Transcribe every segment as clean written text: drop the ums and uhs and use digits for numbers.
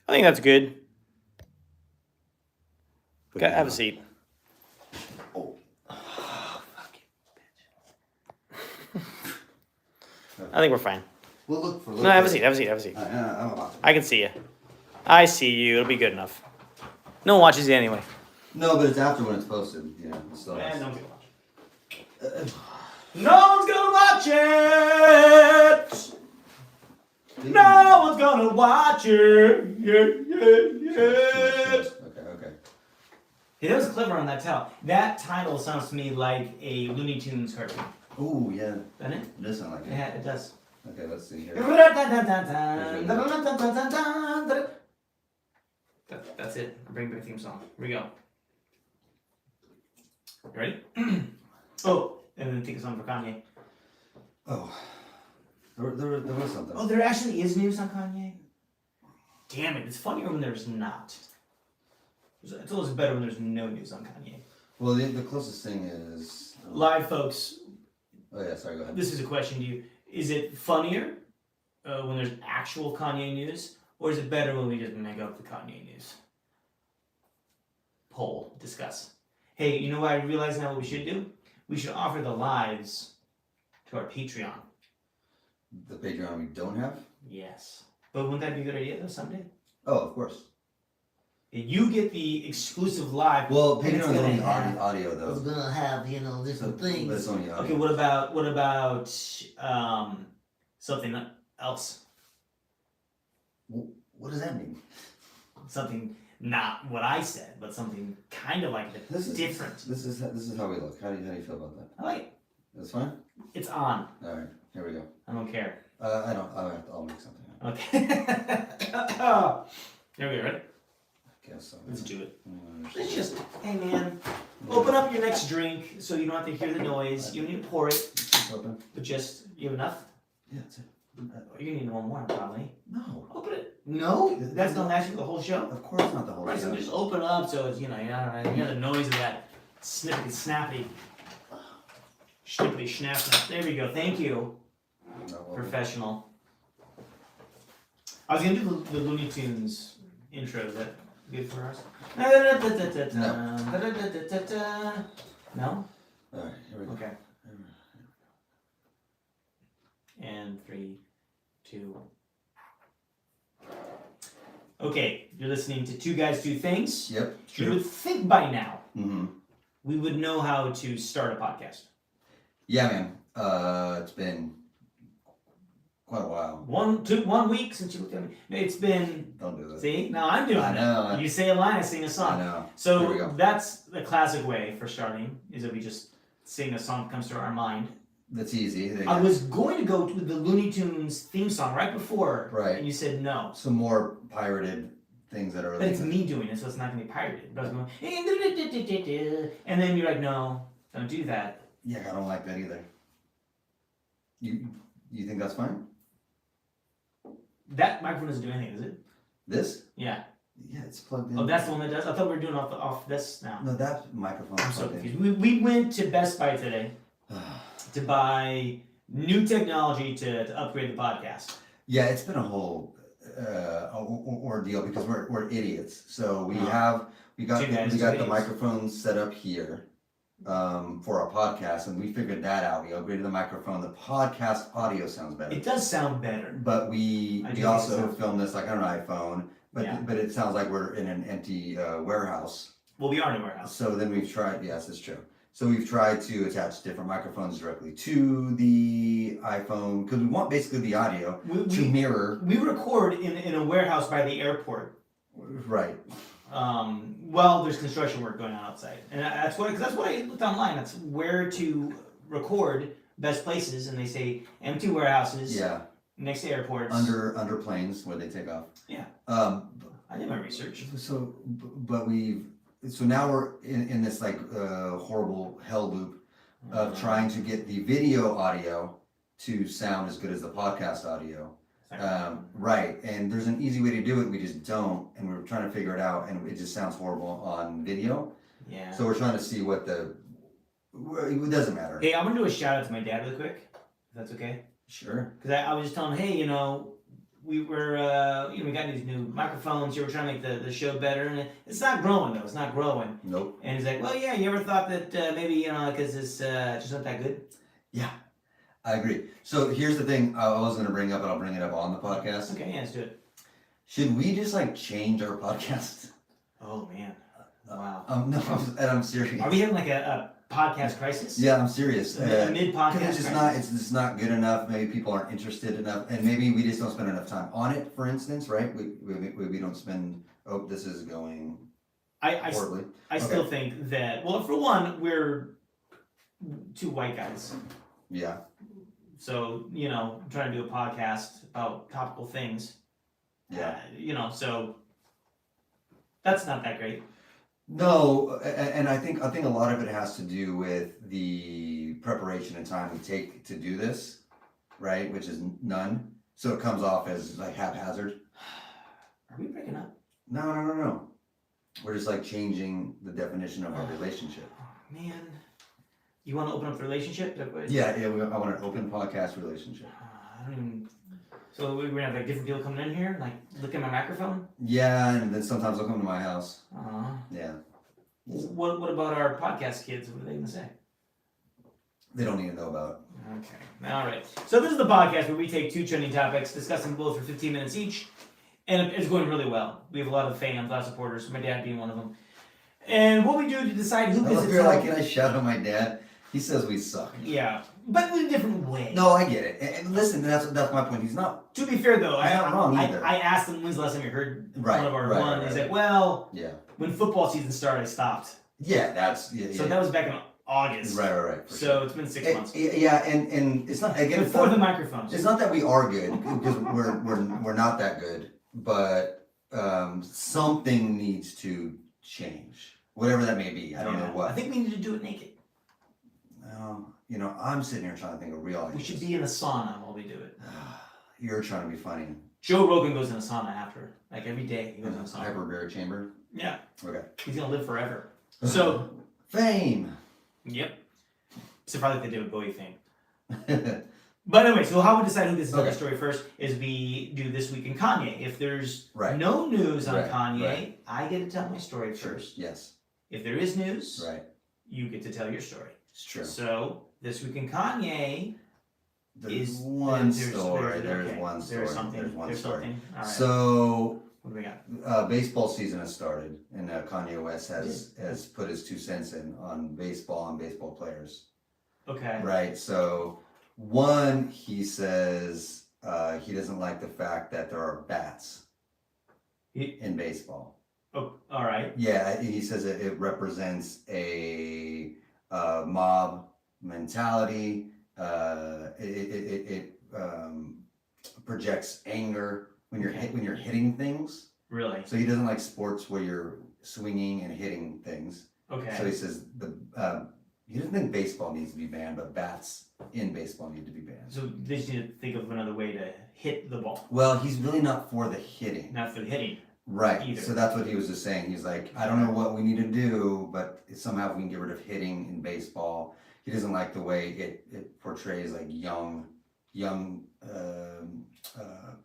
I think that's good. But, Okay, have a seat. Oh. I think we're fine. We'll look for. No, have a seat. Have a seat. Have a seat. I'm about to. I can see you. I see you. It'll be good enough. No one watches you anyway. No, but it's after when it's posted. You know, so. No one's gonna watch it. No one's gonna watch it. No one's gonna watch it. Okay. Hey, that was clever on that title. That title sounds to me like a Looney Tunes cartoon. Oh yeah. Doesn't it? It does sound like it. Yeah, it does. Okay, let's see here. That's it. I'll bring back the theme song. Here we go. You ready? Oh, and then take a song for Kanye. Oh, there was something. Oh, there actually is news on Kanye? Damn it, it's funnier when there's not. It's always better when there's no news on Kanye. Well, the closest thing is... Live, folks. Oh yeah, sorry, go ahead. This is a question to you. Is it funnier when there's actual Kanye news, or is it better when we just make up the Kanye news? Poll. Discuss. Hey, you know what I realize now what we should do? We should offer the lives to our Patreon. The Patreon we don't have? Yes. But wouldn't that be a good idea though someday? Oh, of course. You get the exclusive live. Well, Patreon is only audio though. It's gonna have, different things. But it's only audio. Okay, what about something else? What does that mean? Something not what I said, but something kind of like it. This is different. This is how we look. How do you feel about that? I like it. That's fine. It's on. All right, here we go. I don't care. I don't. I'll make something up. Okay. Here we go, ready? I guess so. Let's do it. Mm, It's just, hey man, open up your next drink so you don't have to hear the noise. You don't need to pour it, It's open. but just, you have enough? Yeah, that's it. You need one more probably. No, Open it. No? That's gonna last you the whole show? of course not the whole Right, show. so just open up so it's, you hear the noise of that snippety snappy. Snippety snap snap. There we go. Thank you. No, well, Professional. I was gonna do the Looney Tunes intro. Is that good for us? No? All right, here we go. Okay. And 3, 2. Okay, you're listening to Two Guys, Two Things. Yep. You True. would think by now Mm-hmm. we would know how to start a podcast. Yeah, man. It's been quite a while. 1 week since you looked at me. It's been. Don't do this. See, now I'm doing I know. it. You say a line, I sing a I song. know. Here we So go. that's the classic way for starting. Is that we just sing a song that comes to our mind. That's easy. I was going to go to the Looney Tunes theme song right before, Right. and you said no. Some more pirated things that are. But it's me doing it, so it's not going to be pirated. But I was going, and then you're like, no, don't do that. Yeah, I don't like that either. You think that's fine? That microphone doesn't do anything, does it? This? Yeah. Yeah, it's plugged in. Oh, that's the one that does? I thought we were doing off this now. No, that microphone. I'm so confused. We went to Best Buy today to buy new technology to upgrade the podcast. Yeah, it's been a whole ordeal because we're idiots. So we got Two guys, two the idiots. microphones set up here for our podcast, and we figured that out. We upgraded the microphone. The podcast audio sounds better. It does sound better. But we I do think also so. filmed this like on an iPhone, but Yeah. but it sounds like we're in an empty warehouse. Well, we are in a warehouse. So then we've tried. Yes, it's true. So we've tried to attach different microphones directly to the iPhone because we want basically the audio to mirror. We record in a warehouse by the airport. Right. Well, there's construction work going on outside, and that's what I looked online. That's where to record best places, and they say empty warehouses Yeah. next to airports. Under planes where they take off. Yeah. I did my research. So now we're in this like horrible hell loop of trying to get the video audio to sound as good as the podcast audio. Right, and there's an easy way to do it. We just don't, and we're trying to figure it out, and it just sounds horrible on video. Yeah. So we're trying to see what it doesn't matter. Hey, I'm gonna do a shout out to my dad really quick, if that's okay. Sure. Because I was just telling him, hey, we were, we got these new microphones. We're trying to make the show better, and it's not growing though. It's not growing. Nope. And he's like, well, yeah. You ever thought that maybe because it's just not that good? Yeah, I agree. So here's the thing I was going to bring up, and I'll bring it up on the podcast. Okay, yeah, let's do it. Should we just like change our podcast? Oh man, wow. No, I'm serious. Are we having like a podcast crisis? Yeah, I'm serious. A mid-podcast Because crisis? it's just not good enough. Maybe people aren't interested enough, and maybe we just don't spend enough time on it. For instance, right? We don't spend. Oh, this is going I horribly. still think that, well, for one, we're two white guys. Yeah. So, trying to do a podcast about topical things. Yeah. So that's not that great. No, and I think a lot of it has to do with the preparation and time we take to do this, right? Which is none. So it comes off as like haphazard. Are we breaking up? No. We're just like changing the definition of our relationship. Oh, man. You want to open up the relationship? Yeah. I want an open podcast relationship. I don't even. So we're gonna have like different people coming in here, like look at my microphone. Yeah, and then sometimes they'll come to my house. Uh, Yeah. what about our podcast kids? What are they gonna say? They don't need to know about Okay. All right. So this is the podcast where we take two trending topics, discuss them both for 15 minutes each, and it's going really well. We have a lot of fans, a lot of supporters. My dad being one of them. And what we do to decide who it. I visits. feel like, can I shout out my dad? He says we suck. Yeah, but in a different way. No, I get it. And listen, that's my point. He's not. To be fair though, He's not wrong either. I asked him when's the last time you heard Right, one of our right, one. right, He's right. like, well, Yeah. when football season started, I stopped. Yeah, that's yeah. So that was back in August. Right. For So sure. it's been 6 months. Yeah, and it's not again. It's Before the not, microphones. it's not that we are good because we're not that good, but something needs to change, whatever that may be. I don't know what. I think we need to do it naked. I'm sitting here trying to think of real ideas. We should be in a sauna while we do it. You're trying to be funny. Joe Rogan goes in a sauna after, like every day he goes in a sauna. Hyperbaric chamber. Yeah, Okay. he's gonna live forever. So, Fame. yep. So probably like the David Bowie thing. But anyway, so how we decide who gets to tell the Okay. story first is we do This Week in Kanye. If there's Right. no news on Right, Kanye, right. I get to tell my story first. Yes. If there is news, Right. you get to tell your story. It's true. So This Week in Kanye There's is one there's- story. there's- There's okay, one story. There's something. There's one there's story. something. All right. So what do we got? baseball season has started, and Kanye West has put his 2 cents in on baseball and baseball players. Okay. Right. So one, he says he doesn't like the fact that there are bats in baseball. Oh, all right. Yeah, he says it represents a mob mentality. It projects anger when you're Okay. when you're hitting things. Really? So he doesn't like sports where you're swinging and hitting things. Okay. So he says he doesn't think baseball needs to be banned, but bats in baseball need to be banned. So they just need to think of another way to hit the ball, Well, he's really not for the hitting. not for the hitting. Right. either. So that's what he was just saying. He's like, I don't know what we need to do, but somehow we can get rid of hitting in baseball. He doesn't like the way it portrays like young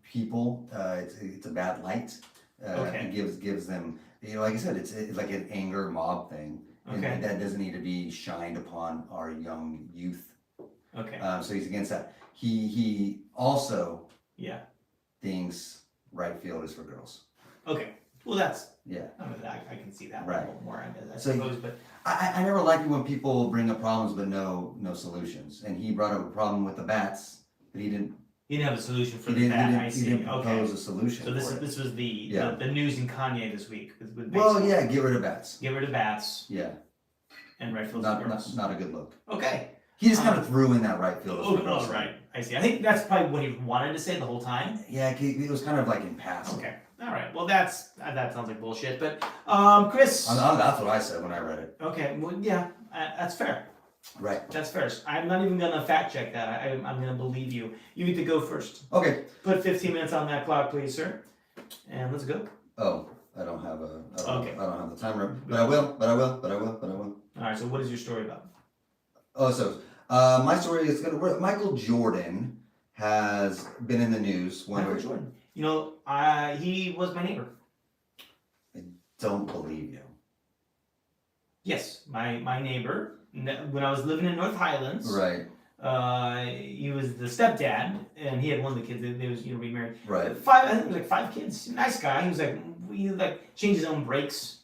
people. It's a bad light. Okay. It gives them, like I said, it's like an anger mob thing. And Okay. that doesn't need to be shined upon our young youth. Okay. So he's against that. He also Yeah. thinks right field is for girls. Okay. Well, that's. Yeah. I can see that Right. a little more. I So suppose, but I never like it when people bring up problems but no solutions. And he brought up a problem with the bats, but he didn't you didn't have a solution for he the didn't, bat. he I didn't, see. he didn't Okay. propose a solution. So this for is it. this was the Yeah. the news in Kanye this week with Well, baseball. yeah, get rid of bats. Get rid of bats Yeah, and right field not girls. not a good look. Okay. He just kind of threw in that right field. Oh, right. I see. I think that's probably what he wanted to say the whole time. Yeah, it was kind of like in passing. Okay. All right. Well, that sounds like bullshit. But Chris. That's what I said when I read it. Okay. Well, yeah, that's fair. Right. That's fair. I'm not even gonna fact check that. I'm gonna believe you. You get to go first. Okay. Put 15 minutes on that clock, please, sir. And let's go. Oh, I don't have Okay. I don't have the timer, but I will. All right. So, what is your story about? Oh, so my story is Michael Jordan has been in the news. Michael Jordan. You know, he was my neighbor. Don't believe you. Yes, my neighbor. When I was living in North Highlands, Right. he was the stepdad, and he had one of the kids. They was remarried. Right. I think it was like 5 kids. Nice guy. He was like changed his own brakes,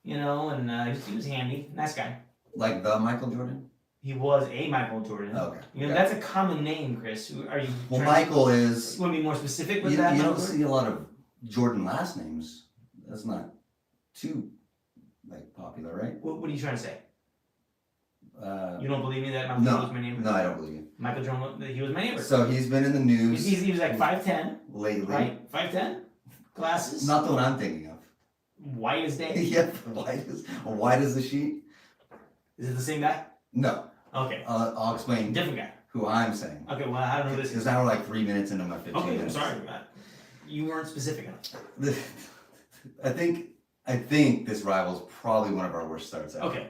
and he was handy. Nice guy. Like the Michael Jordan? He was a Michael Jordan. Okay. That's a common name, Chris. Are you? Well, trying Michael is. You want to be more specific with You that? don't Michael see a lot of Jordan last names. That's not too popular, right? What are you trying to say? Uh, You don't believe me that Michael no, Jordan was my neighbor? no, I don't believe you. Michael Jordan, he was my neighbor. So he's been in the news He was like 5'10", lately. right? 5'10", glasses, Not the one I'm thinking of. white as day. Yeah, white as the sheet. Is it the same guy? No, Okay, I'll explain different guy. who I'm saying. Okay, well I don't know who this Because is. now we're like 3 minutes into my 15 Okay, I'm minutes. sorry. You weren't specific enough. I think this rival's probably one of our worst starts ever. Okay,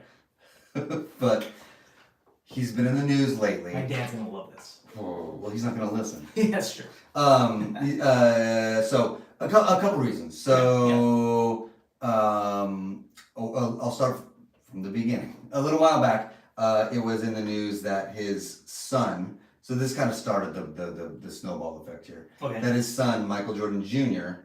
But he's been in the news lately. my dad's gonna love this. Oh, well, he's not going to listen. That's true. So a couple reasons. So I'll start from the beginning. A little while back, it was in the news that his son. So this kind of started the snowball effect here. Okay. That his son, Michael Jordan Jr.,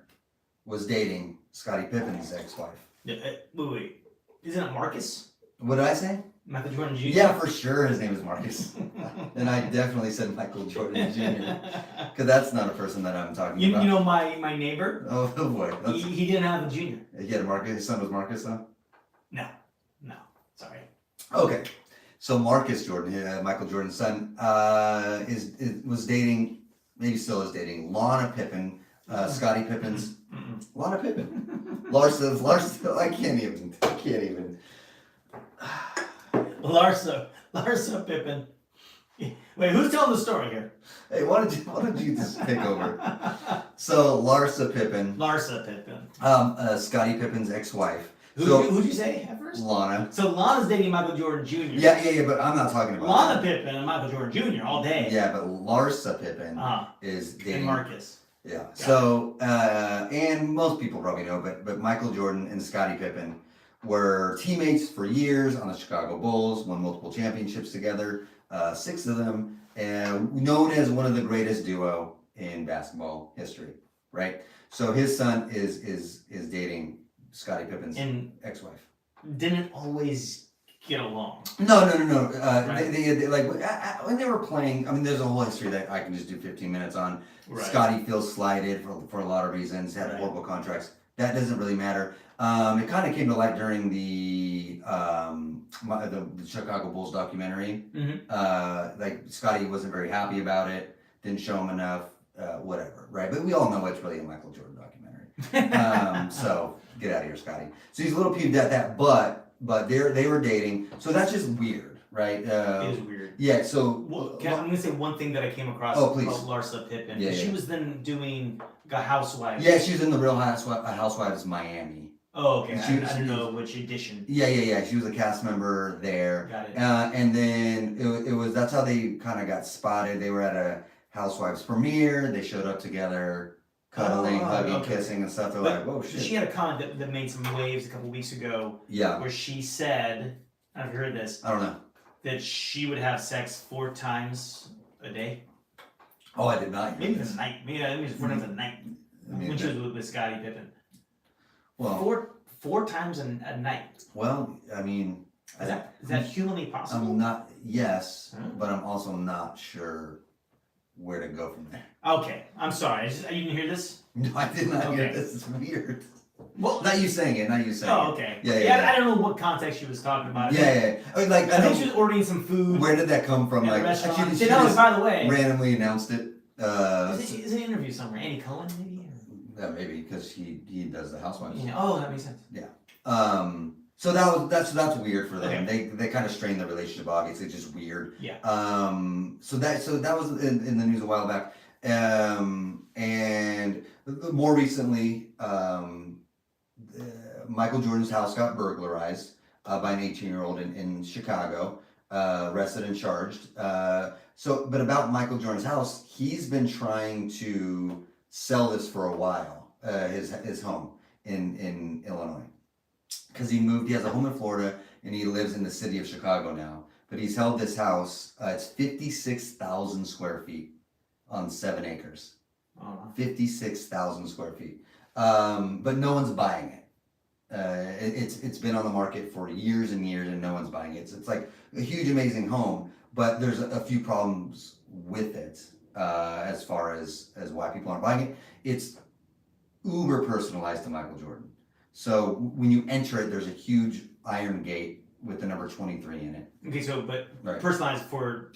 was dating Scottie Pippen's ex-wife. Yeah, wait. Isn't it Marcus? What did I say? Michael Jordan Jr. Yeah, for sure. His name is Marcus, and I definitely said Michael Jordan Jr. Because that's not a person that I'm talking You about. know my neighbor. Oh boy, He didn't have a junior. he had a Marcus. His son was Marcus, though. No, sorry. Okay, so Marcus Jordan, Michael Jordan's son, was dating, maybe still is dating Lana Pippen, Scottie Pippen's Lana Pippen, Larsa. I can't even. Larsa Pippen. Wait, who's telling the story here? Hey, why don't you just take over? So Larsa Pippen, Larsa Pippen. Scottie Pippen's ex-wife. Who'd you say at first? Lana. So Lana's dating Michael Jordan Jr. Yeah, but I'm not talking about Lana Pippen and Michael Jordan Jr. all day. Yeah, but Larsa Pippen is dating And Marcus. Yeah. So and most people probably know, but Michael Jordan and Scottie Pippen were teammates for years on the Chicago Bulls, won multiple championships together, 6 of them, and known as one of the greatest duo in basketball history, right? So his son is dating Scottie Pippen's And ex-wife. didn't always get along. No. Right. They like when they were playing. I mean, there's a whole history that I can just do 15 minutes on. Right. Scottie feels slighted for a lot of reasons. Had Right. horrible contracts. That doesn't really matter. It kind of came to light during the Chicago Bulls documentary. Mm-hmm. Like Scottie wasn't very happy about it. Didn't show him enough. Whatever. Right. But we all know it's really a Michael Jordan documentary. So get out of here, Scottie. So he's a little peeved at that, but they were dating. So that's just weird, right? It is weird. Yeah. So I'm gonna say one thing that I came across Oh, please. about Larsa Pippen. Yeah, She yeah. was then doing a Housewives. yeah, she was in the Real Housewives Miami. Oh, okay. She- I don't know which edition. Yeah. She was a cast member there. Got it. And then it was that's how they kind of got spotted. They were at a Housewives premiere. They showed up together, cuddling, Oh, hugging, okay. kissing, and stuff. They're But like, "Whoa, shit!" She had a comment that made some waves a couple weeks ago Yeah, where she said, I don't know if you heard this, I don't know. that she would have sex 4 times a day. Oh, I did not. Hear Maybe this. the night. Maybe it was 4 times a night. I mean, When she was with Scottie Pippen. well, Four times a night. I mean, Is that humanly possible? I'm not. Yes, Huh? but I'm also not sure where to go from there. Okay, I'm sorry. You didn't hear this? No, I did not hear Okay. this. It's weird. Well, Not you saying it. Not you saying oh, it. okay. Yeah. I don't know what context she was talking about. Yeah. I mean, like, I think know- she was ordering some food Where did that come from? at Like, a restaurant. she She said, "Oh, just by the way, randomly announced it. is an interview somewhere. Andy Cohen, maybe? Yeah, maybe because he does the Housewives. Yeah. Oh, that makes sense. So that's weird for them. They kind of strained the relationship. Obviously, it's just weird. Yeah. So that was in the news a while back. And more recently, Michael Jordan's house got burglarized by an 18-year-old in Chicago. arrested and charged. But about Michael Jordan's house, he's been trying to sell this for a while, his home in Illinois. Because he has a home in Florida, and he lives in the city of Chicago now. But he's held this house, it's 56,000 square feet on 7 acres. 56,000 square feet. But no one's buying it. It's been on the market for years and years, and no one's buying it. It's like a huge, amazing home, but there's a few problems with it as far as why people aren't buying it. It's uber personalized to Michael Jordan. So when you enter it, there's a huge iron gate with the number 23 in it. Okay, so but Right. personalized for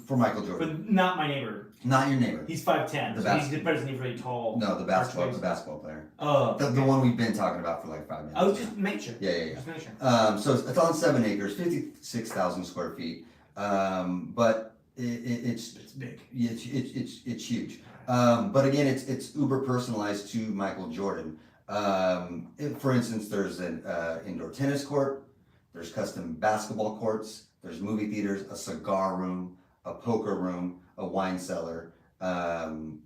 Michael Jordan, but not my neighbor. not your neighbor. He's 5'10", The so he's pretty really tall. No, the basketball player. Oh, The one we've been talking about for like 5 minutes. I was just make sure. Yeah. Just make sure. So it's on 7 acres, 56,000 square feet. But it's big. it's huge. But again, it's uber personalized to Michael Jordan. For instance, there's an indoor tennis court, there's custom basketball courts, there's movie theaters, a cigar room, a poker room, a wine cellar, and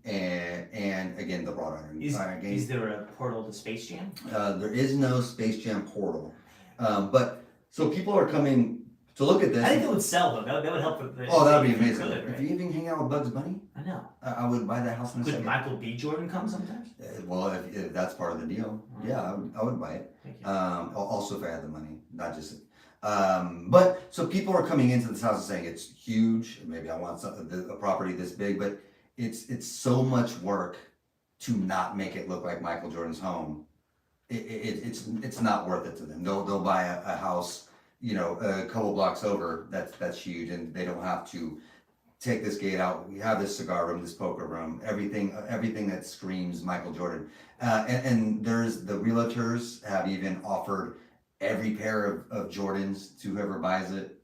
again the wrought iron game. Is there a portal to Space Jam? There is no Space Jam portal, but so people are coming to look at this. I think it would sell though. That would help with the. Oh, that would be if you amazing. could, right? If you even hang out with Bugs Bunny, I know. I would buy that house in a Could second. Michael B. Jordan come sometimes? Well, if that's part of the deal, yeah, I would buy it. Thank you. Also, if I had the money, not just. But so people are coming into this house and saying it's huge. Maybe I want a property this big, but it's so much work to not make it look like Michael Jordan's home. It's not worth it to them. They'll buy a house, a couple blocks over. That's huge, and they don't have to take this gate out. We have this cigar room, this poker room, everything that screams Michael Jordan. And there's the realtors have even offered every pair of Jordans to whoever buys it.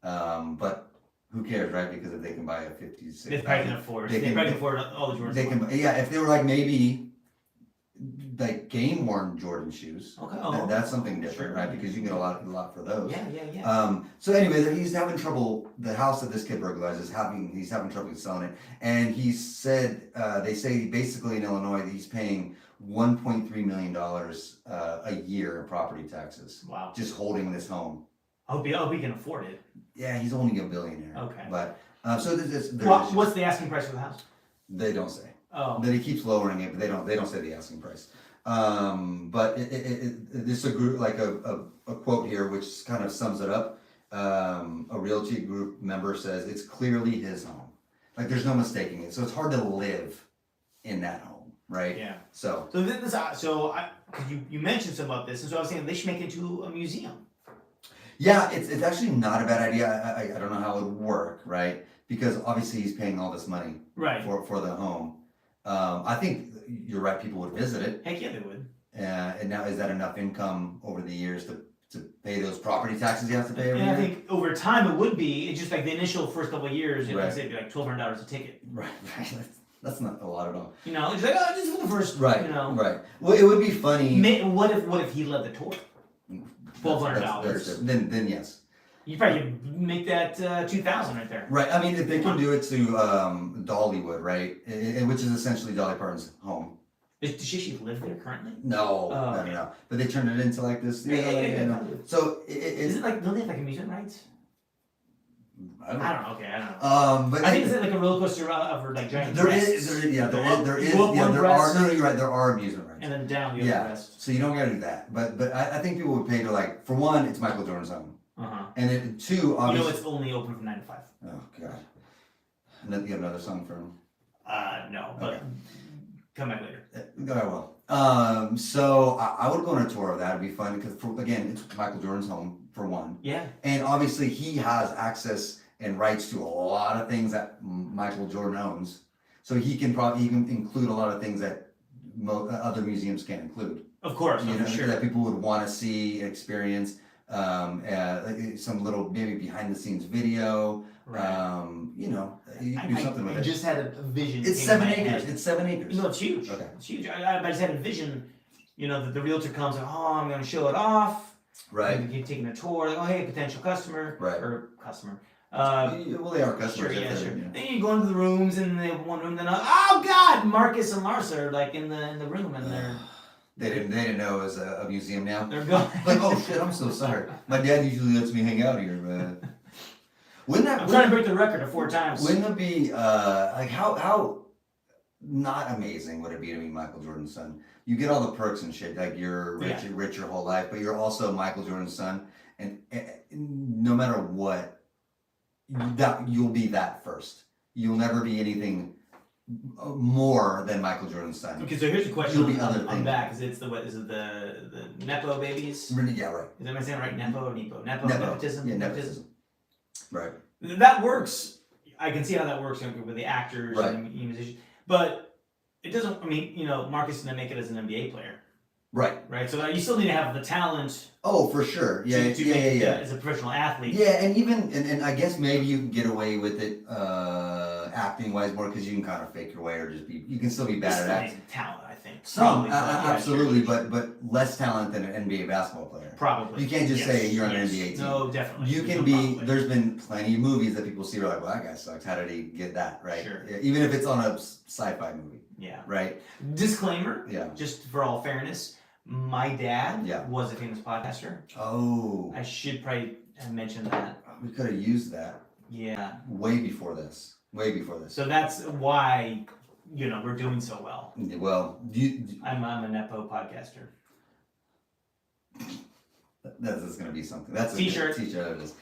But who cares, right? Because if they can buy a 56, They probably can afford. They probably can afford all the Jordans. they can. Yeah, if they were like maybe like game worn Jordan shoes. Okay. That's something different, Sure. right? Because you can get a lot for those. Yeah. So anyway, he's having trouble. The house that this kid burglarized he's having trouble selling it, and he said they say basically in Illinois that he's paying $1.3 million a year in property taxes Wow. just holding this home. I hope he can afford it. Yeah, he's only a billionaire. Okay. But so there's What's the asking price for the house? they don't say. Oh. That he keeps lowering it, but they don't say the asking price. But this a group like a quote here which kind of sums it up. A realty group member says it's clearly his home. Like there's no mistaking it. So it's hard to live in that home, right? Yeah. So Because you mentioned something about this, and so I was saying they should make it into a museum. yeah, it's actually not a bad idea. I don't know how it would work, right? Because obviously he's paying all this money Right. for the home. I think you're right. People would visit it. Heck yeah, they would. And now, is that enough income over the years to pay those property taxes you have to pay every And I year? think over time it would be. It's just like the initial first couple of years, Right. let's say it'd be like $1,200 a ticket. Right. That's not a lot at all. It's like just for the first. Right. Right. Well, it would be funny. What if he led the tour? $1,200. Then yes. You probably could make that $2,000 right there. Right. I mean, if they can do it to Dollywood, right, which is essentially Dolly Parton's home. Does she live there currently? No, Oh, no, okay. no. But they turned it into like this. Yeah. So Is it like, don't they have like amusement rides? I don't I know. don't know. Okay, I don't know. But I think it's like a roller coaster of like giant there breasts. is, You go up one there breast, are. No, you're right. There are amusement rides. and then down the other Yeah. breast. So you don't gotta do that. But I think people would pay to like, for one, it's Michael Jordan's home, and then two, obviously. It's only open from 9 to 5. Oh God. And then you have another song from. No, but Okay. come back later. Well. So I would go on a tour of that. It'd be fun because again, it's Michael Jordan's home for one, Yeah. and obviously he has access and rights to a lot of things that Michael Jordan owns. So he can include a lot of things that other museums can't include. Of course, You know, for sure. that people would want to see, experience. Some little maybe behind the scenes video. Right. You can do something with I it. just had a vision. It's came in 7 my acres. head. It's 7 acres. No, it's huge. Okay. It's huge. I just had a vision, that the realtor comes and, I'm going to show it off. Right. You're taking a tour, like, oh hey, potential customer, Right. or customer. Well, they are customers. Sure, if yeah, they're, sure. you know. Then you go into the rooms, and they have one room. Then oh god, Marcus and Larsa are like in the room, and They didn't know it was a museum now. they're going. Like, oh shit, I'm so sorry. My dad usually lets me hang out here, man. Wouldn't I'm trying to break the record of 4 times. Wouldn't it be like how not amazing would it be to be Michael Jordan's son? You get all the perks and shit, like you're rich your whole life, but you're also Michael Jordan's son, and no matter what, you'll be that first. You'll never be anything more than Michael Jordan's son. Okay, so here's a question You'll be other on things. that, because it's what is it the Nepo babies? Yeah, right. Is that my saying right? Nepo or Nepo? Nepo. Nepotism. Yeah, nepotism. Right. That works. I can see how that works, with the actors Right. and musicians, but it doesn't. I mean, Marcus didn't make it as an NBA player, Right. right? So you still need to have the talent. Oh, for sure. Yeah, to yeah, make yeah, it, yeah. as a professional athlete. Yeah, and even and I guess maybe you can get away with it acting wise more because you can kind of fake your way or just be. You can still be bad Still at needs acting. talent, I think. Some Probably, but yeah, absolutely, sure. but less talent than an NBA basketball player. Probably. You can't just Yes, say you're on an yes. NBA team. No, definitely. You There's can no be. probably. There's been plenty of movies that people see. Are like, well, that guy sucks. How did he get that right? Sure. Yeah, even if it's on a sci-fi movie, Yeah. right? Disclaimer. Yeah. Just for all fairness, my dad Yeah. was a famous podcaster. Oh, I should probably have mentioned that. we could have used that Yeah. way before this. Way before this. So that's why we're doing so well. Well, I'm a Nepo podcaster. that's going to be something. That's a T-shirt. T-shirt it is.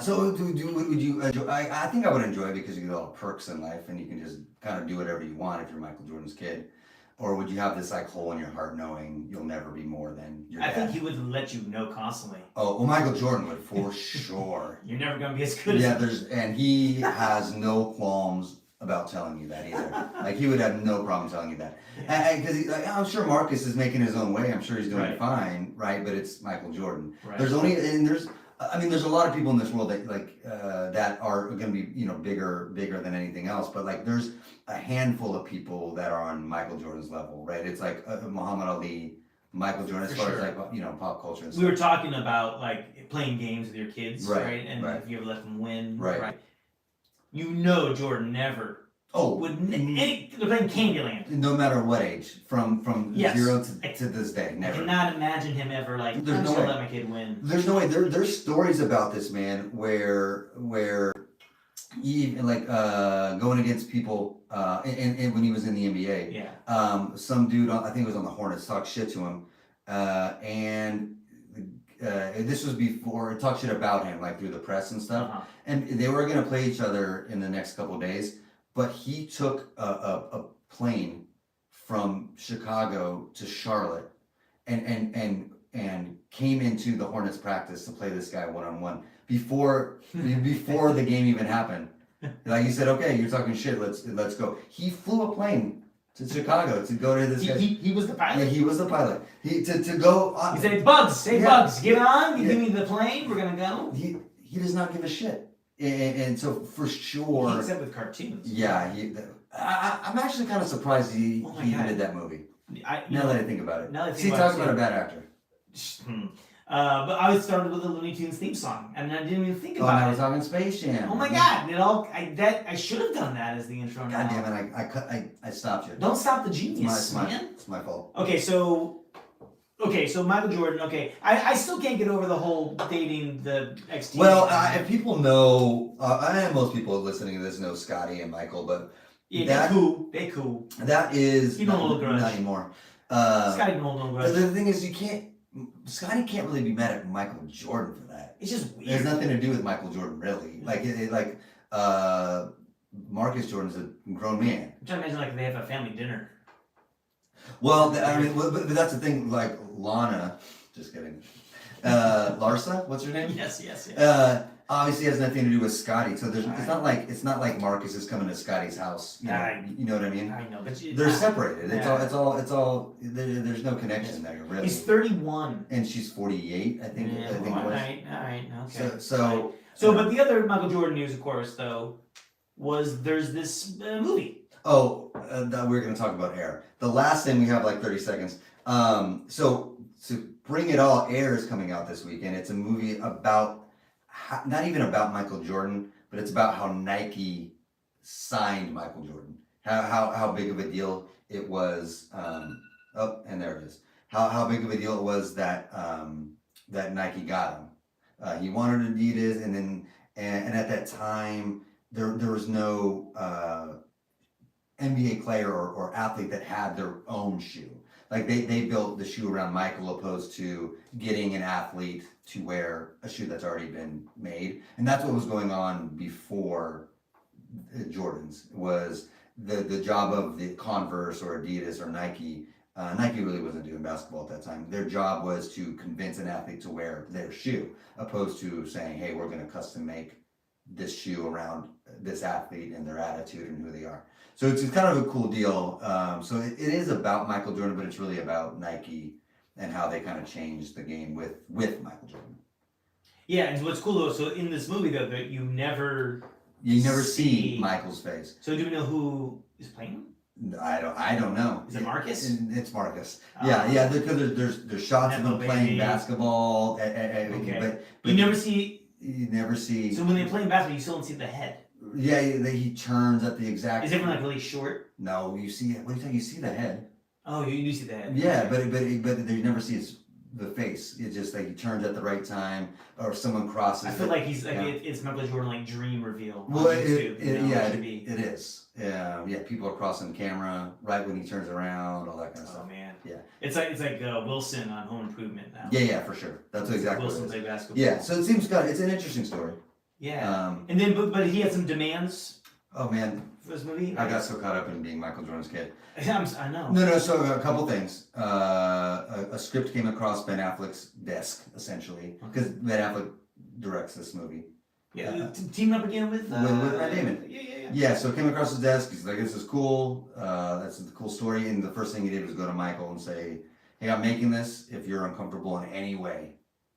So would you enjoy? I think I would enjoy it because you get all the perks in life and you can just kind of do whatever you want if you're Michael Jordan's kid. Or would you have this like hole in your heart knowing you'll never be more than your dad? I think he would let you know constantly. Oh, well, Michael Jordan would for sure. You're never gonna be as good Yeah, as and he has no qualms about telling you that either. Like he would have no problem telling you that, because I'm sure Marcus is making his own way. I'm sure he's doing Right. fine, right? But it's Michael Jordan. Right. There's a lot of people in this world that that are going to be bigger than anything else. But like there's a handful of people that are on Michael Jordan's level, right? It's like Muhammad Ali, Michael Jordan, as For far sure. as like pop culture and We stuff. were talking about like playing games with your kids, Right, right? And right. if you ever let them win, Right. Jordan never Oh, would. They're playing Candyland. no matter what age, from Yes. 0 to this day, I never. cannot imagine him ever like. There's I'm no just gonna way. let my kid win. There's no way. There's stories about this man where even like going against people and when he was in the NBA, Yeah. some dude I think it was on the Hornets talked shit to him, and this was before talked shit about him like through the press and stuff, Uh-huh. and they were gonna play each other in the next couple of days, but he took a plane from Chicago to Charlotte, and came into the Hornets practice to play this guy one-on-one before the game even happened. Like he said, okay, you're talking shit, let's go. He flew a plane to Chicago to go to this guy. He was the pilot. Yeah, he was the pilot. He to go on, He said, "Bugs, hey Yeah. Bugs, get on. You Yeah. give me the plane. We're gonna go." he does not give a shit. And so for sure, Except with cartoons. yeah, I'm actually kind of surprised he Oh my even God. did that movie. I, Now that I think about it. now that I think See, about talk it, about a bad actor. But I was started with the Looney Tunes theme song, and I didn't even think Oh, now about we're it. talking Space Jam. Oh my God! I should have done that as the intro. God now. damn it! I stopped you. Don't stop the It's genius, my, man. it's my fault. Okay, so Michael Jordan. Okay, I still can't get over the whole dating the ex. Well, if people know, and most people listening to this know Scotty and Michael, but yeah, that- they cool. that is You don't hold a grudge. not anymore. Scotty don't hold no grudge. The thing is, Scotty can't really be mad at Michael Jordan for that. It's just It weird. has nothing to do with Michael Jordan, really. Like, Marcus Jordan's a grown man. I'm trying to imagine like they have a family dinner. Well, but that's the thing. Like Lana, just kidding. Larsa, what's her name? Yes. Obviously has nothing to do with Scotty. So there's Right. it's not like Marcus is coming to Scotty's house. You know what I mean? I know, but They're separated. Yeah. It's all. There's no connection there really. He's 31. And she's 48, I think. Yeah, I think all it was. right, okay. So But the other Michael Jordan news, of course, though, was there's this movie. that we're going to talk about Air. The last thing we have like 30 seconds. So Bring It All Air is coming out this weekend. It's a movie about not even about Michael Jordan, but it's about how Nike signed Michael Jordan. How big of a deal it was. And there it is. How big of a deal it was that that Nike got him. He wanted Adidas, and at that time there was no NBA player or athlete that had their own shoe. Like they built the shoe around Michael, opposed to getting an athlete to wear a shoe that's already been made. And that's what was going on before Jordans. Was the job of the Converse or Adidas or Nike. Nike really wasn't doing basketball at that time. Their job was to convince an athlete to wear their shoe, opposed to saying, hey, we're going to custom make this shoe around this athlete and their attitude and who they are. So it's kind of a cool deal. So it is about Michael Jordan, but it's really about Nike and how they kind of changed the game with Michael Jordan. Yeah, and what's cool though, so in this movie though, that you never see Michael's face. So do we know who is playing him? I don't know. Is it Marcus? It's Marcus. Yeah, because there's shots of him playing basketball. Okay. But you never see. You never see. So when they're playing basketball, you still don't see the head. Yeah, he turns at the exact. Is everyone like really short? No, you see. What do you think? You see the head. Oh, you do see the head. Yeah, but you never see the face. It's just like he turns at the right time, or someone crosses. I feel like he's like it's Michael Jordan like dream reveal. Well, it is. Yeah, people are crossing the camera right when he turns around, all that kind of stuff. Oh man. Yeah. It's like Wilson on Home Improvement now. Yeah, for sure. That's exactly Wilson what it is. played basketball. Yeah, so it seems good. It's an interesting story. Yeah. And then, but he had some demands. Oh man, for this movie. I got so caught up in being Michael Jordan's kid. I know. No. So a couple things. A script came across Ben Affleck's desk, essentially, because Ben Affleck directs this movie. Yeah. Team up again with Matt Damon. Yeah. Yeah. So it came across his desk. He's like, "This is cool. That's a cool story." And the first thing he did was go to Michael and say, "Hey, I'm making this. If you're uncomfortable in any way,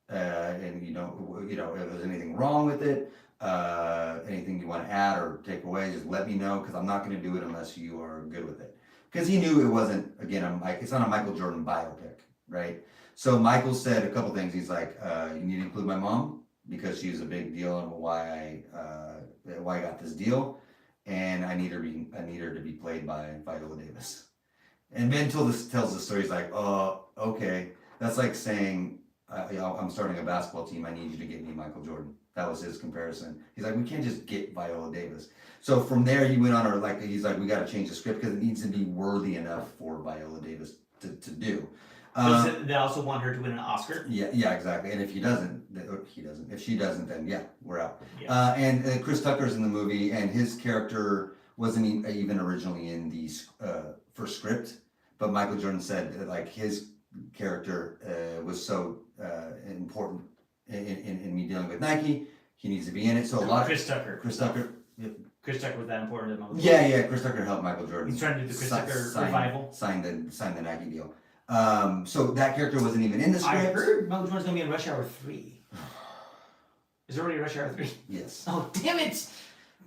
and you know, if there's anything wrong with it, anything you want to add or take away, just let me know, because I'm not going to do it unless you are good with it." Because he knew it wasn't, again, it's not a Michael Jordan biopic, right? So Michael said a couple things. He's like, "You need to include my mom, because she's a big deal in why I got this deal, and I need her to be played by Viola Davis." And Ben tells the story. He's like, "Oh, okay." That's like saying, "I'm starting a basketball team. I need you to get me Michael Jordan." That was his comparison. He's like, "We can't just get Viola Davis." So from there, he went on, he's like, "We got to change the script because it needs to be worthy enough for Viola Davis to do." They also want her to win an Oscar. Yeah, exactly. And if he doesn't. If she doesn't, then yeah, we're out. Yeah. And Chris Tucker's in the movie, and his character wasn't even originally in the first script, but Michael Jordan said that, like, his character was so important in me dealing with Nike. He needs to be in it. So a lot Chris Tucker. Yep. Chris Tucker was that important to Michael Jordan. Yeah. Chris Tucker helped Michael Jordan. He's trying to do the Chris Tucker revival. Sign the Nike deal. So that character wasn't even in the script. I heard Michael Jordan's gonna be in Rush Hour 3. Is there already Rush Hour 3? Yes. Oh, damn it!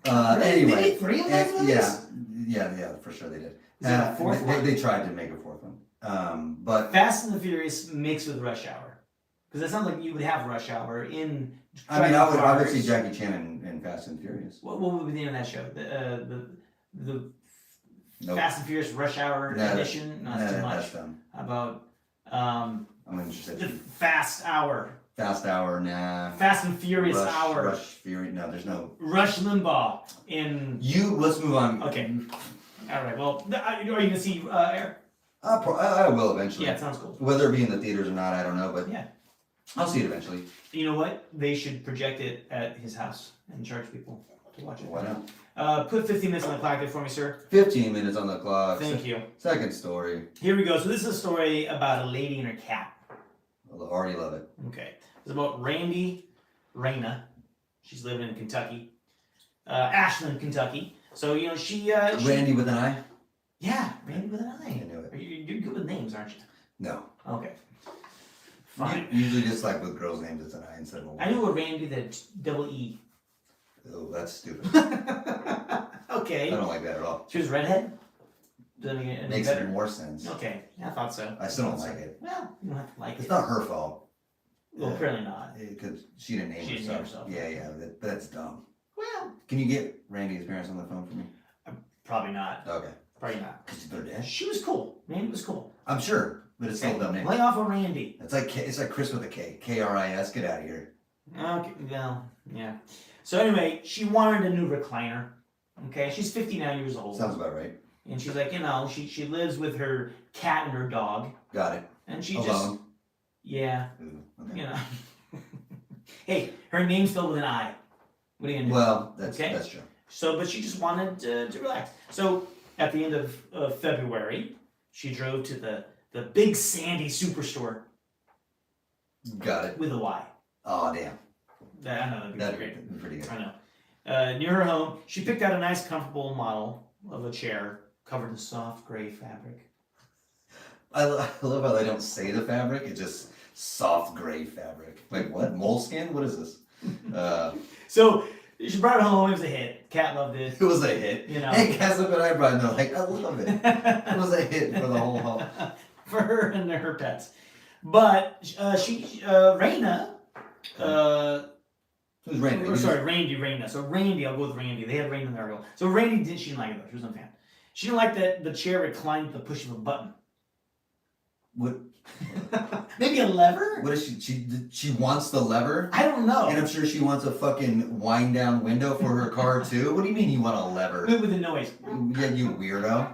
Anyway. They did 3 of those movies? Yeah, for sure they did. Is there a fourth one? They tried to make a fourth one. But Fast and the Furious mixed with Rush Hour. Because it sounds like you would have Rush Hour in. I would see Jackie Chan in Fast and Furious. What would be the name of that show? The Nope. Fast and Furious Rush Hour edition? No, that's too much. That's dumb. How about I'm interested. the Fast Hour? Fast Hour, nah. Fast and Furious Hour. Rush Fury, no, there's no. Rush Limbaugh in. Let's move on. Okay. All right. Well, are you gonna see Air? I will eventually. Yeah, it sounds cool. Whether it be in the theaters or not, I don't know, but Yeah. I'll see it eventually. You know what? They should project it at his house and charge people to watch it. Why not? Put 15 minutes on the clock there for me, sir. 15 minutes on the clock. Thank you. Second story. Here we go. So this is a story about a lady and her cat. I already love it. Okay. It's about Randy Rayna. She's living in Kentucky. Ashland, Kentucky. So, she... Randy with an I? Yeah, Randy with an I. I knew it. You're good with names, aren't you? No. Okay. Fine. Usually just like with girls' names, it's an I instead of a Y. I knew a Randy that double E. Oh, that's stupid. Okay. I don't like that at all. She was redhead? Doesn't it get any Makes better? more sense. Okay, I thought so. I still don't like it. Well, you don't have to like It's it. not her fault. Well, apparently not. Because she didn't name She didn't herself. name herself. Yeah, that's dumb. Well, Can you get Randy's parents on the phone for me? probably not. Okay. Probably not. Because they're dead. She was cool. Randy was cool. I'm sure, but it's still a dumb name. Lay off of Randy. It's like Chris with a K. K-R-I-S. Get out of here. Okay, well, yeah. So anyway, she wanted a new recliner. Okay, she's 59 years old. Sounds about right. And she's like, she lives with her cat and her dog. Got it. And she Alone. yeah, Ooh, okay. Hey, her name's spelled with an I. What are you gonna do? Well, that's Okay. that's true. So, but she just wanted to relax. So at the end of February, she drove to the Big Sandy Superstore Got it. with a Y. Oh damn. I know, that'd be That'd great. be pretty good. I know. Near her home, she picked out a nice, comfortable model of a chair covered in soft gray fabric. I love how they don't say the fabric. It's just soft gray fabric. Like what? Moleskin? What is this? So she brought it home. It was a hit. Cat loved it. It was a hit. You know. Hey, guys, look what I brought. And they're like, I love it. It was a hit for the whole home. For her and her pets. But Raina, Who's Randy? or sorry, Raina. So Randy, I'll go with Randy. They had Raina and there. So Randy she didn't like it though. She wasn't a fan. She didn't like that the chair reclined at the push of a button. What? Maybe a lever? What is she wants the lever? I don't know. And I'm sure she wants a fucking wind down window for her car too. What do you mean you want a lever? With the noise. Yeah, you weirdo.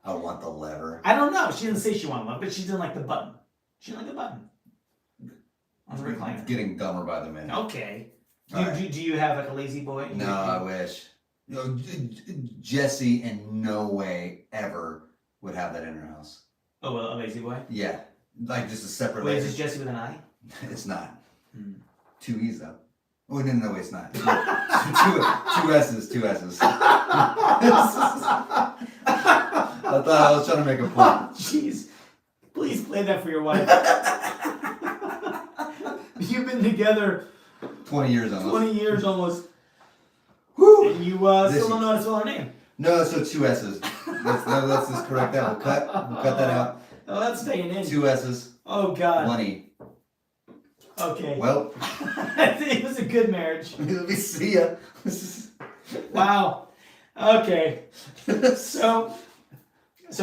I want the lever. I don't know. She didn't say she wanted one, but she didn't like the button. She didn't like the button on the recliner. It's getting dumber by the minute. Okay. All right. Do you have like a lazy boy? No, I wish. No, Jesse in no way ever would have that in her house. Oh, well, a lazy boy. Yeah, like just a separate. Wait, is lazy. this Jesse with an eye? It's not. Hmm. 2 E's though. Oh no, it's not. two S's. 2 S's. I thought I was trying to make a point. Jeez. Please play that for your wife. You've been together 20 years almost. 20 years almost, Woo! and you This still don't is- know how to spell her name. No, so 2 S's. Let's just correct that. We'll cut that out. Oh, that's staying in. 2 S's. Oh, God. 1 E. Okay. Well, I think it was a good marriage. let me see ya. Wow. Okay. So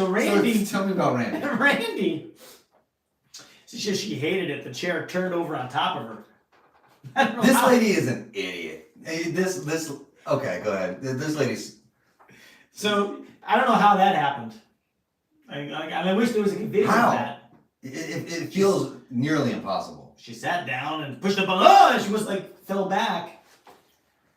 Randy. So, tell me about Randy. Randy. She hated it. The chair turned over on top of her. I don't know This how. lady is an idiot. Hey, this. Okay, go ahead. This lady's. So I don't know how that happened. I wish there was a video How? of that. It feels nearly impossible. She sat down and pushed up on. Oh, and she was like fell back.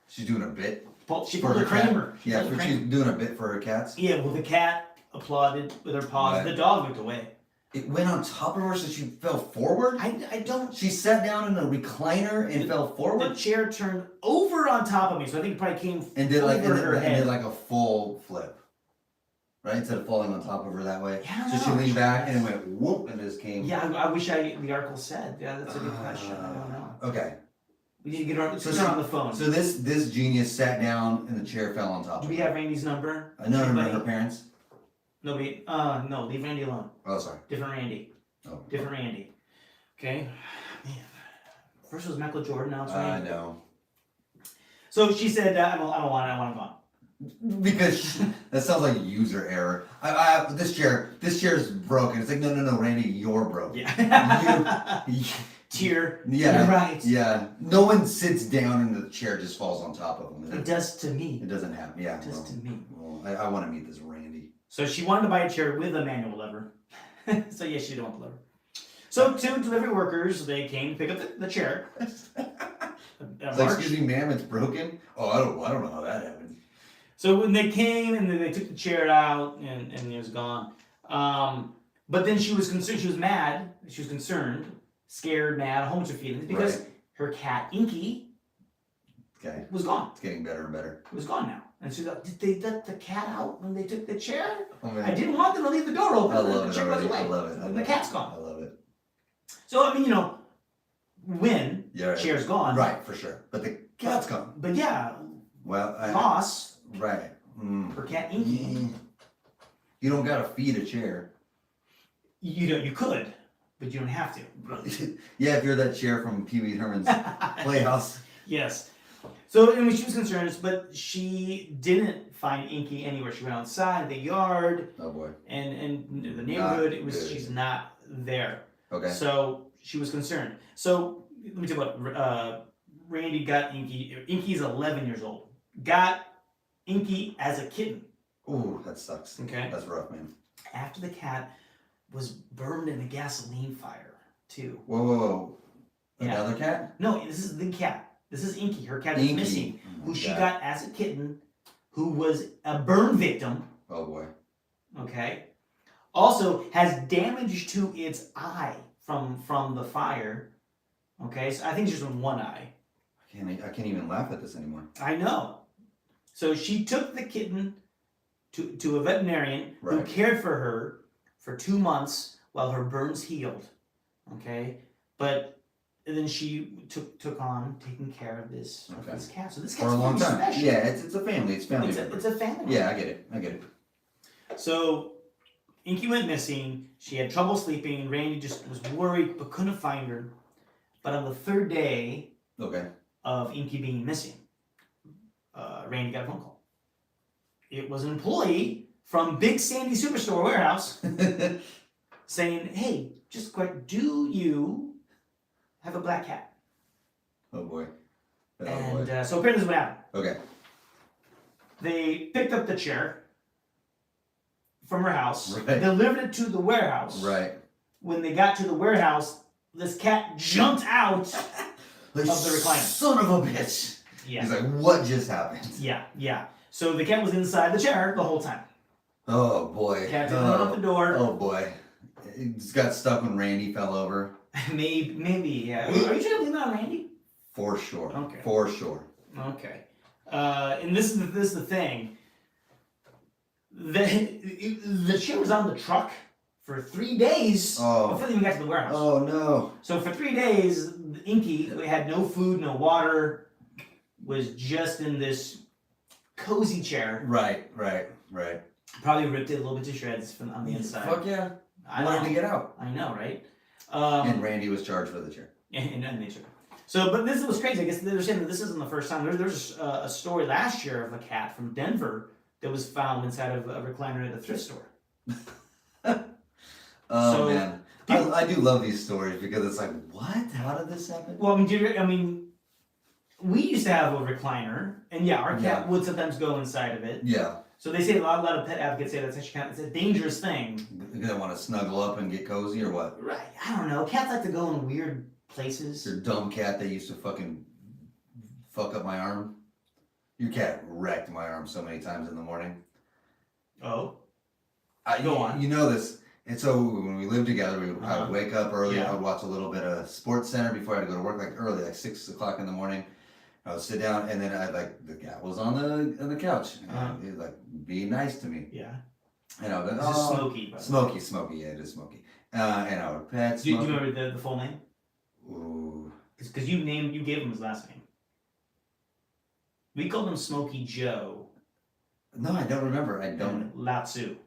She's doing a bit She for pulled her the cat. Kramer. She Yeah, pulled the she's Kramer. doing a bit for her cats. Yeah, well, the cat applauded with her paws. Right. The dog looked away. It went on top of her, so she fell forward. I don't. She sat down in a recliner and fell The forward, chair turned over on top of me, so I think it probably came and did like over her and head. did like a full flip, right? Instead of falling on top of her that way. Yeah, I don't So she know. leaned back and it went whoop and just came. Yeah, I wish the article said. Yeah, that's a good question. I don't know. Okay. We need to get her, So get her on the phone. So this genius sat down and the chair fell on top Do of we her. have Randy's number? I know Anybody? her parents. Nobody. No, leave Randy alone. Oh, sorry. Different Randy. Oh. Different Randy. Okay. Man. First was Michael Jordan, now it's I Randy. know. So she said, I don't want it, I want it gone. Because that sounds like user error. This chair is broken. It's like no, Randy, you're broken. Yeah. You- Tear. Yeah. You're right. Yeah. No one sits down and the chair just falls on top of them. It does to me. It doesn't happen. Yeah. It does to me. Well, I want to meet this Randy. So she wanted to buy a chair with a manual lever. So yes, she didn't want the lever. So two delivery workers, they came to pick up the chair. It's like, excuse me, ma'am, it's broken. Oh, I don't know how that happened. So when they came and then they took the chair out and it was gone. But then she was concerned. She was mad. She was concerned, scared, mad, a whole bunch of feelings because Right. her cat Inky Okay. was gone. It's getting better and better. It was gone now. And she's like, did they let the cat out when they took the chair? Oh, man. I didn't want them to leave the door open. I love the it chair goes already. away. I love it. I And love the cat's it. gone. I love it. So I mean, when Yeah. Right. chair's gone. Right, for sure. But the cat's gone. But yeah, Well, Moss, right. Mm. her cat Inky, You don't gotta feed a chair. You could, but you don't have to. Yeah, if you're that chair from Pee Wee Herman's Playhouse. Yes. So, and she was concerned, but she didn't find Inky anywhere. She went outside the yard Oh boy. and the neighborhood. Not good. She's not there. Okay. So she was concerned. So let me tell you what. Randy got Inky. Inky's 11 years old. Got Inky as a kitten. Ooh, that sucks. Okay. That's rough, man. After the cat was burned in a gasoline fire too. Whoa. Yeah. Another cat? No, this is the cat. This is Inky. Her cat is Inky. missing. Oh my Who she God. got as a kitten, who was a burn victim. Oh boy. Okay. Also has damage to its eye from the fire. Okay, so I think just in one eye. I can't even laugh at this anymore. I know. So she took the kitten to a veterinarian who Right. cared for her for 2 months while her burns healed. Okay, but then she took on taking care of this cat. So this cat's For a long pretty time. special. Yeah, it's a family. It's family. It's a family. Yeah, I get it. So Inky went missing. She had trouble sleeping. Randy just was worried but couldn't find her. But on the third day Okay. of Inky being missing, Randy got a phone call. It was an employee from Big Sandy Superstore warehouse saying, "Hey, just quick, do you have a black cat?" Oh boy. Oh boy. And so apparently this is what happened. Okay. They picked up the chair from her house, Right. delivered it to the warehouse. Right. When they got to the warehouse, this cat jumped out Like, of the recliner. Son of a bitch. Yeah. He's like, what just happened? Yeah. So the cat was inside the chair the whole time. Oh boy. Cat didn't run out the door. Oh boy. It just got stuck when Randy fell over. Maybe, yeah. Are you trying to blame that on Randy? For sure. Okay. For sure. Okay. And this is the thing. The chair was on the truck for 3 days Oh. before they even got to the warehouse. Oh no. So for 3 days, Inky had no food, no water, was just in this cozy chair. Right. Probably ripped it a little bit to shreds from on the inside. Fuck yeah. I Wanted to know. get out. I know, right? And Randy was charged for the chair. And nature. So, but this was crazy. I guess they're saying that this isn't the first time. There's a story last year of a cat from Denver that was found inside of a recliner at a thrift store. Oh So, man. people- I do love these stories because it's like, what? How did this happen? Well, I mean, we used to have a recliner, and yeah, our cat Yeah. would sometimes go inside of it. Yeah. So they say a lot of pet advocates say that's actually it's a dangerous thing. You gonna want to snuggle up and get cozy or what? Right? I don't know. Cats like to go in weird places. Your dumb cat that used to fucking fuck up my arm. Your cat wrecked my arm so many times in the morning. Oh. Go on. You know this. And so when we lived together, I Uh-huh. would wake up early. Yeah. I would watch a little bit of Sports Center before I had to go to work, like early, like 6 o'clock in the morning. I would sit down, and then the cat was on the couch. And Uh-huh. he was like, be nice to me. Yeah. And I would This go, is oh, Smokey. By the way. Smoky, yeah, it is Smoky. And I would pet Do you Smokey. remember the full name? Ooh. Because you gave him his last name. We called him Smokey Joe. No, I don't remember. I don't. And Latsu.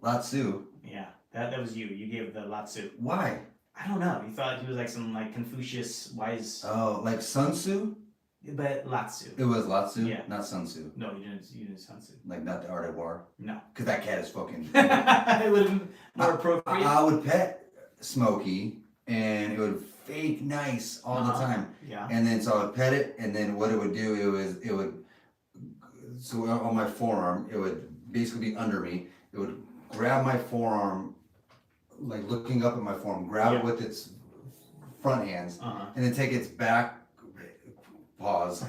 Latsu. Yeah, that was you. You gave the Latsu. Why? I don't know. You thought he was like some like Confucius wise, Oh, like Sun Tzu? but Latsu. It was Latsu, Yeah. not Sun Tzu. No, you didn't. You didn't Sun Tzu. Like not the art of war. No. Because that cat is fucking. It would have been more appropriate. I would pet Smokey, and it would fake nice all the Uh-huh. time. Yeah. And then so I would pet it, and then what it would do, it would. So on my forearm, it would basically be under me. It would grab my forearm, like looking up at my forearm, grab it Yeah. with its front hands, Uh-huh. and then take its back paws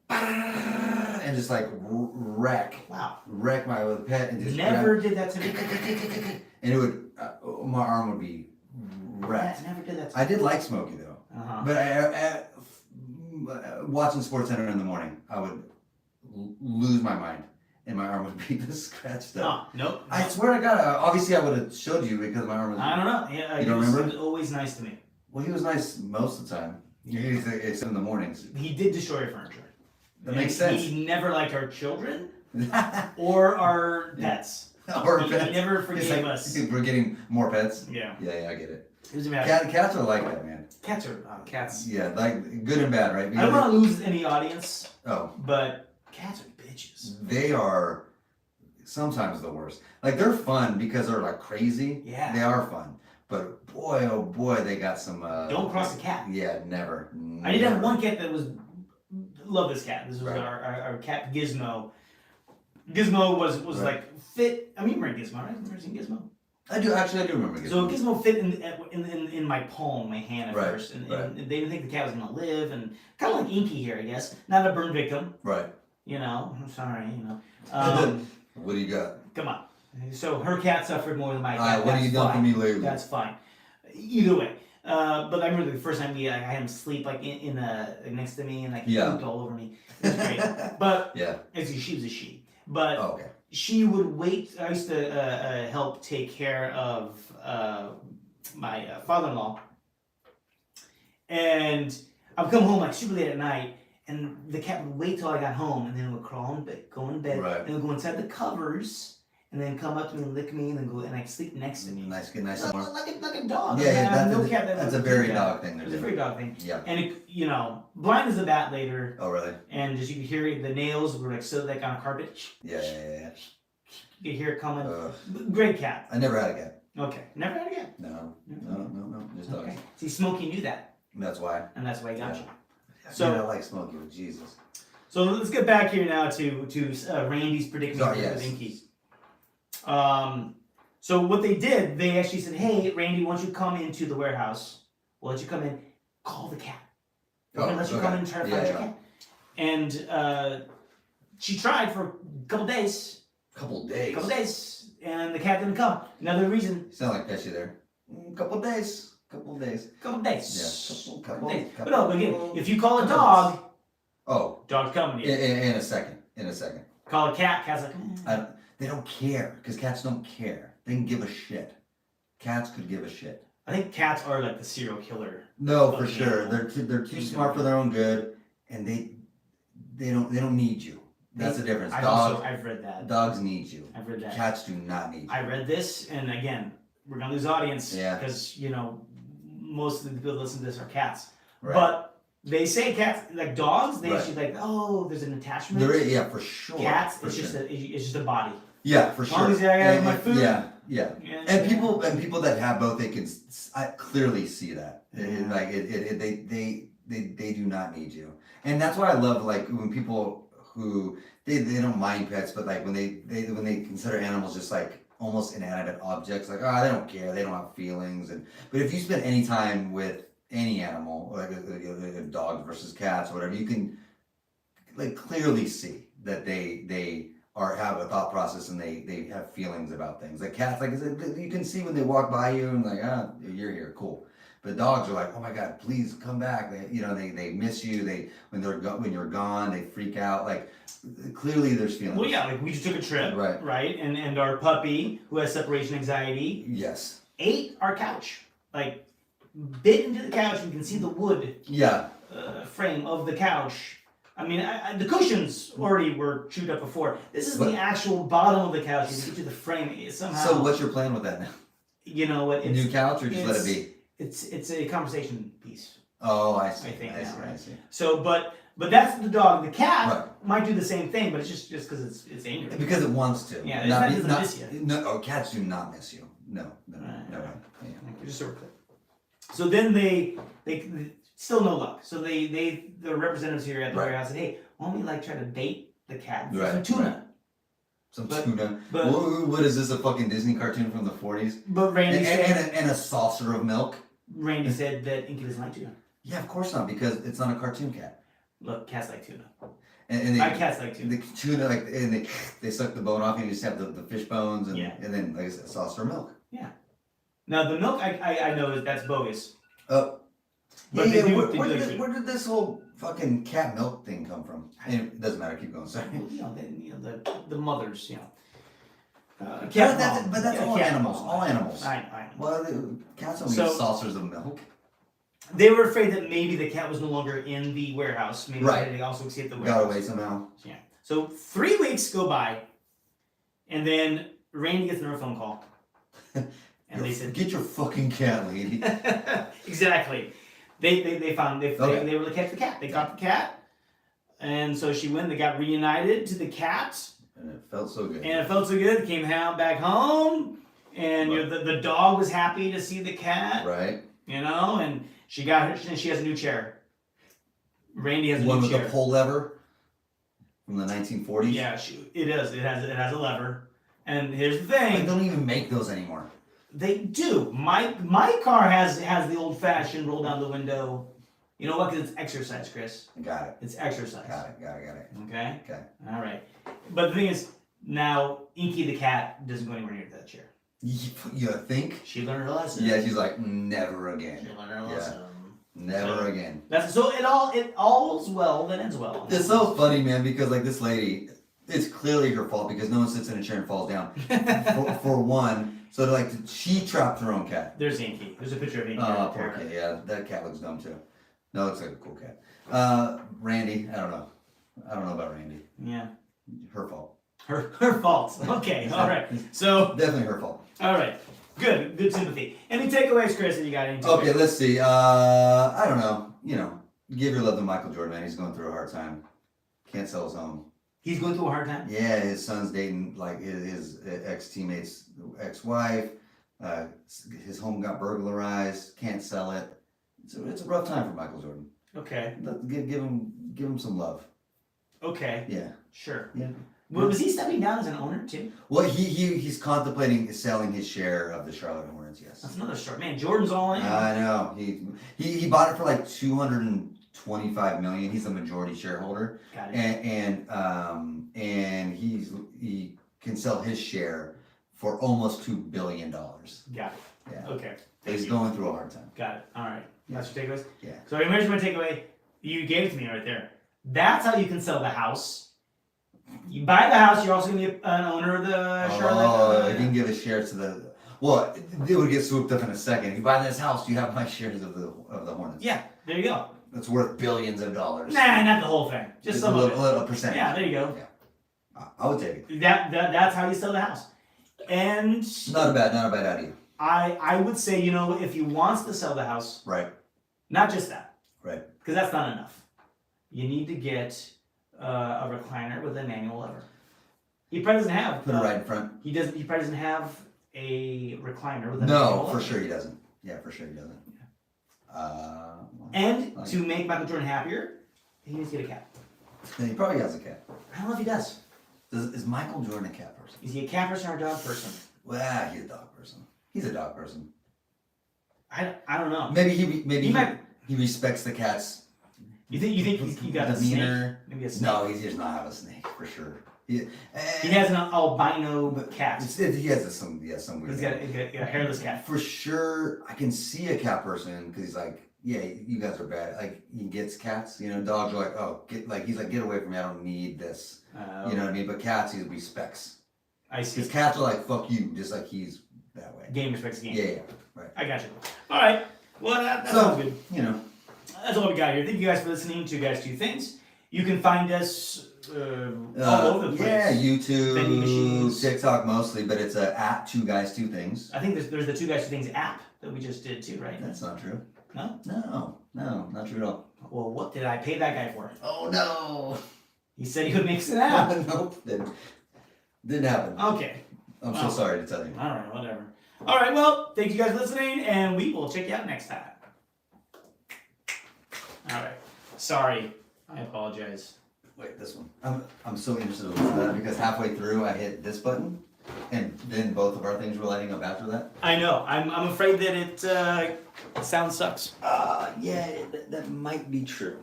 and just like wreck Wow. my pet and just Never did that to me. and it would my arm would be wrecked. Never did that to I me. did like Smokey though, Uh-huh. but watching Sports Center in the morning, I would lose my mind and my arm would be just scratched up. Oh, nope. I swear to God, obviously I would have showed you because my arm was. I don't know. Yeah, You don't remember? He was always nice to me. Well, he was nice most of the time. Except in the mornings. He did destroy our furniture. That makes And sense. He never liked our children or our pets. Or He pets. never It's forgave like, us. we're getting more pets. Yeah. Yeah, I get it. It was bad. Cats are like that, man. Cats are cats. Yeah, like good and bad, right? I don't want to lose any audience, Oh, but cats are bitches. they are sometimes the worst. Like they're fun because they're like crazy. Yeah. They are fun. But boy, oh boy, they got some. Don't cross a cat. Yeah, never. I did have never. one cat that was love this cat. This was Right. our cat Gizmo. Gizmo was Right. like fit. I mean, you remember Gizmo, right? Remember seeing Gizmo? I do remember. So Gizmo fit in my palm, my hand at Right, first, and right. they didn't think the cat was gonna live, and kind of like Inky here, I guess. Not a burn victim, Right. you know. I'm sorry, you know. What do you got? Come on. So her cat suffered more than my cat. All right, what have you done for me lately? That's fine. Either way. But I remember the first time I had him sleep like next to me and like he Yeah. pooped all over me. It was great. But Yeah. she was a she. But Oh, okay. she would wait. I used to help take care of my father-in-law, and I would come home like super late at night, and the cat would wait till I got home, and then it would crawl in bed, go in bed, Right. and it would go inside the covers, and then come up to me and lick me, and then go and like sleep next to me. Nice, good, nice. Like, Warm. like a dog. Yeah, yeah. I have no cat that That's a would very do that. dog thing. It's a very dog thing. Yeah. And it, you know, blind as a bat later, Oh, really? and just you could hear the nails were like so like on a carpet. Yeah, yeah, yeah. You could hear it coming. Ugh. Great cat. I never had a cat. Okay, never had again. No, just dogs. Okay. See, Smokey knew that, That's why. and that's why he got Yeah. you. So So- I like Smokey with Jesus. So let's get back here now to Randy's predicament Sorry, with yes. Inky. So what they did, they actually said, "Hey, Randy, why don't you come into the warehouse? We'll let you come in. Call the cat. We're gonna let you come in and try to find your cat." And she tried for a couple days, Couple days. and the cat didn't come. Another reason, You sound like Pesci there. Couple days. couple days. Yeah. Couple days. Couple. But no, again, if you call a dog, Oh, dog's coming to you. in a second. In a second. Call a cat, cat's like, They don't care because cats don't care. They can give a shit. Cats could give a shit. I think cats are like the serial killer. No, for Okay. sure. They're too smart for their own good, and they don't need you. That's the difference. I've read that. Dogs need you. I've read that. Cats do not need you. I read this, and again, we're gonna lose audience Yeah. because you know most of the people that listen to this are cats. Right. But they say cats like dogs. They Right. actually like there's an attachment. There is, yeah, for sure. Cats, for it's sure. just a body. Yeah, for As sure. long as I have my And- food. Yeah, yeah. And, And people that have both, they can clearly see that. Yeah. Like they do not need you, and that's why I love like when people who they don't mind pets, but like when they consider animals just like almost inanimate objects, like they don't care, they don't have feelings, but if you spend any time with any animal, like a dog versus cats or whatever, you can like clearly see that they have a thought process and they have feelings about things. Like cats, like I said, you can see when they walk by you and like, you're here, cool. But dogs are like, oh my god, please come back. They miss you. When you're gone, they freak out. Like clearly there's feelings. well, yeah, like we just took a trip, Right. And our puppy who has separation anxiety Yes. ate our couch, like bit into the couch. You can see the wood Yeah. frame of the couch. I mean, the cushions already were chewed up before. This is But- the actual bottom of the couch. You can get to the frame somehow. So what's your plan with that now? You know what? A new couch or just let it be? It's a conversation piece. Oh, I see. I think now, I right? see. So, but that's the dog. The cat Right. might do the same thing, but it's just because it's angry. Because it wants to. Yeah, it's not- it doesn't miss you. No, cats do not miss you. No, Right. no way. Yeah. Okay, just so we're clear. So then they still no luck. So the representatives here at the Right. warehouse said, hey, why don't we like try to bait the cat for Right, some tuna? right. Some tuna. but- What is this? A fucking Disney cartoon from the 40s? But Randy said And a saucer of milk? Randy said that Inky doesn't like tuna. Yeah, of course not, because it's not a cartoon cat. Look, cats like tuna. And My cats like tuna. the tuna, like, and they suck the bone off, and you just have the fish bones, and Yeah. and then like I said, saucer of milk. Now the milk I know that's bogus. Oh, But yeah. they do- Where, they where do did like this, tuna. where did this whole fucking cat milk thing come from? And it doesn't matter. Keep going. Sorry. The mothers, you know. But Cat that's, mom. but that's Yeah, all cat animals. mom. All animals. I know. Well, cats don't So- eat saucers of milk. They were afraid that maybe the cat was no longer in the warehouse. Maybe Right. they also escaped the warehouse. Got away somehow. Yeah. So 3 weeks go by, and then Randy gets another phone call. And they said, "Get your fucking cat, lady." exactly. They found, they Okay. were able to catch the cat. They got the cat. And so she went, they got reunited to the cat. And it felt so good. And it felt so good. Came back home. And you know, the dog was happy to see the cat. Right. You know, and she got her, she has a new chair. Randy has a One new with chair. a pull lever from the 1940s. Yeah, it is. It has a lever. And here's the They thing. don't even make those anymore. They do. My car has the old fashioned roll down the window. You know what? Because it's exercise, Chris. Got it. It's exercise. Got it. Okay. Okay. All right. But the thing is, now Inky the cat doesn't go anywhere near that chair. You think? She learned her lesson. Yeah, she's like, never She again. learned her Yeah. lesson. Never So- again. That's so it all's well that ends well. It's so funny, man, because like this lady, it's clearly her fault because no one sits in a chair and falls down. for one, so like she trapped her own cat. There's Inky. There's a picture of Inky. Oh, right poor there. cat. Yeah, that cat looks dumb too. No, it looks like a cool cat. Randy, I don't know. I don't know about Randy. Yeah. Her fault. Her fault. Okay. All right. So Definitely her fault. all right. Good sympathy. Any takeaways, Chris, that you got into? Okay, let's see. I don't know. You know, give your love to Michael Jordan, man. He's going through a hard time. Can't sell his home. He's going through a hard time. Yeah, his son's dating like his ex-teammate's ex-wife. His home got burglarized. Can't sell it. It's a rough time for Michael Jordan. Okay. Give him some love. Okay. Yeah. Sure. Yeah. Well, was he stepping down as an owner too? Well, he's contemplating selling his share of the Charlotte Hornets. Yes. That's another story. Man, Jordan's all in. I know. He bought it for like $225 million. He's a majority shareholder, Got it. and he can sell his share for almost $2 billion. Got it. Yeah. Okay. He's going through a hard time. Got it. All right. That's your takeaways? Yeah. So here's my takeaway. You gave it to me right there. That's how you can sell the house. You buy the house, you're also going to be an owner of the Oh, Charlotte. you can give his shares to the. Well, it would get swooped up in a second. If you buy this house, you have my shares of the Hornets. Yeah, there you go. It's worth billions of dollars. Nah, not the whole thing. Just some a of it. little percentage. Yeah, there you go. I would take it. That's how you sell the house. And Not a bad idea. I would say, you know, if he wants to sell the house, Right. not just that, Right. because that's not enough. You need to get a recliner with a manual lever. He probably doesn't have. Put it right in front. He doesn't. He probably doesn't have a recliner with a manual No, lever. for sure he doesn't. Yeah, for sure he doesn't. And Like- to make Michael Jordan happier, he needs to get a cat. He probably has a cat. I don't know if he does. Is Michael Jordan a cat person? Is he a cat person or a dog person? Well, he's a dog person. He's a dog person. I don't know. Maybe He might. he respects the cat's You think he got a snake? demeanor. Maybe a snake. No, he does not have a snake for sure. He He has an albino cat. He has some weird. He's got a hairless cat. For sure, I can see a cat person because he's like, yeah, you guys are bad. Like he gets cats, you know, dogs are like, oh, he's like, get away from me. I don't need this. You know what I mean? But cats, he respects. I see. Because cats are like, fuck you, just like he's that way. Game respects game. Yeah, right. I got you. All right. Well, that So, sounds good. you know, That's all we got here. Thank you guys for listening to Guys Two Things. You can find us all over the place. yeah, Vending YouTube, machines. TikTok mostly, but it's at Two Guys Two Things. I think there's the Two Guys Two Things app that we just did too, right? That's not true. No? No, not true at all. Well, what did I pay that guy for? Oh no. He said he would mix it out. Nope, didn't happen. Okay. I'm Wow. so sorry to tell you. All right, whatever. All right, well, thank you guys for listening, and we will check you out next time. All right. Sorry. I apologize. Wait, this one. I'm so interested in that because halfway through I hit this button, and then both of our things were lighting up after that. I know. I'm afraid that it sound sucks. Yeah, that might be true.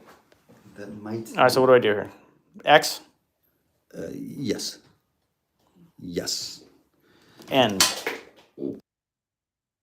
That might. All right, so what do I do here? X? Yes. Yes. End.